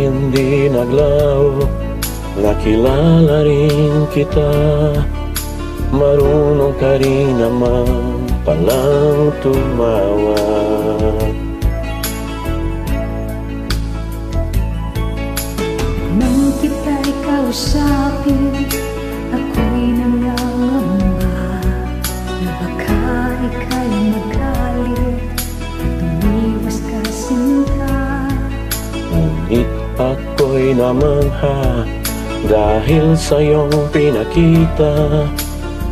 hindi naglaho, nakilala rin kita. Marunong ka rin naman palang tumawa. Nang kita'y kausapin, ako'y nangangamba na baka ika'y magalit at tumiwas ka sinta. Ngunit ako'y namangha dahil sa iyong pinakita.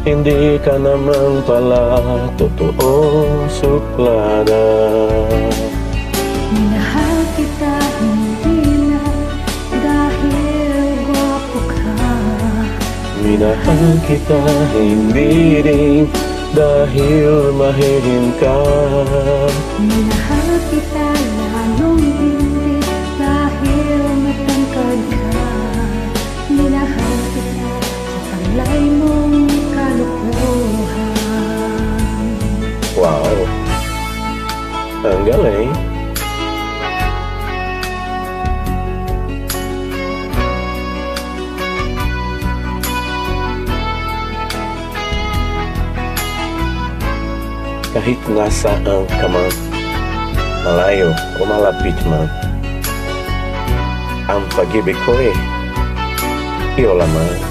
Hindi ka naman pala totoong suplada. Minahal kita hindi na dahil gwapo ka. Minahal kita hindi rin dahil mahihin ka. Minahal kita lalong hindi dahil matangkad ka. Minahal kita sa taglay mong kalukuhan. Wow, ang galing. Kahit nasaan ka man, malayo o malapit man, ang pag-ibig ko iyo lamang.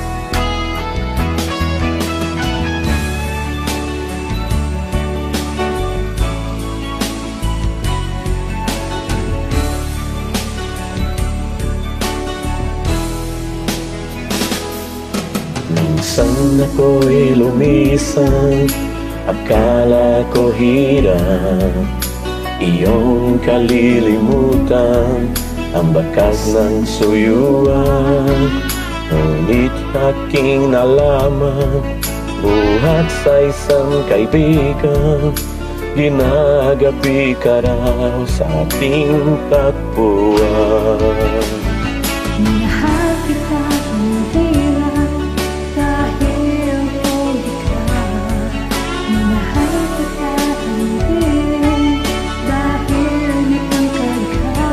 Minsan ako'y lumisan, akala ko hirap iyong kalilimutan ang bakas ng suyuan. Ngunit aking nalaman, buhat sa isang kaibigan, ginagabi ka raw sa ating takbuhan. Minahal kita hindi lang dahil pogi ka. Minahal kita hindi rin dahil matangkad ka.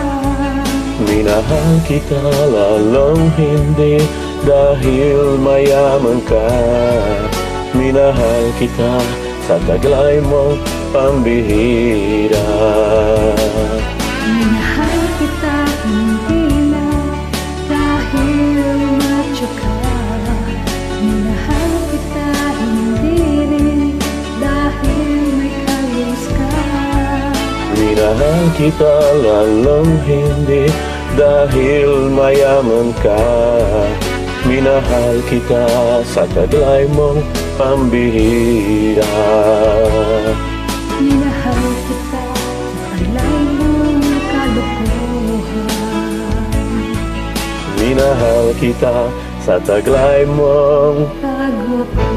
Minahal kita lalong hindi dahil mayaman ka. Minahal kita sa taglay mong pambihira. Minahal kita hindi lang dahil macho ka. Minahal kita hindi rin dahil may kalis ka. Minahal kita lalong hindi dahil mayaman ka. Minahal kita sa taglay mong pambihira. Minahal kita sa taglay mong kalukuhan. Minahal kita sa taglay mong Pagwapo.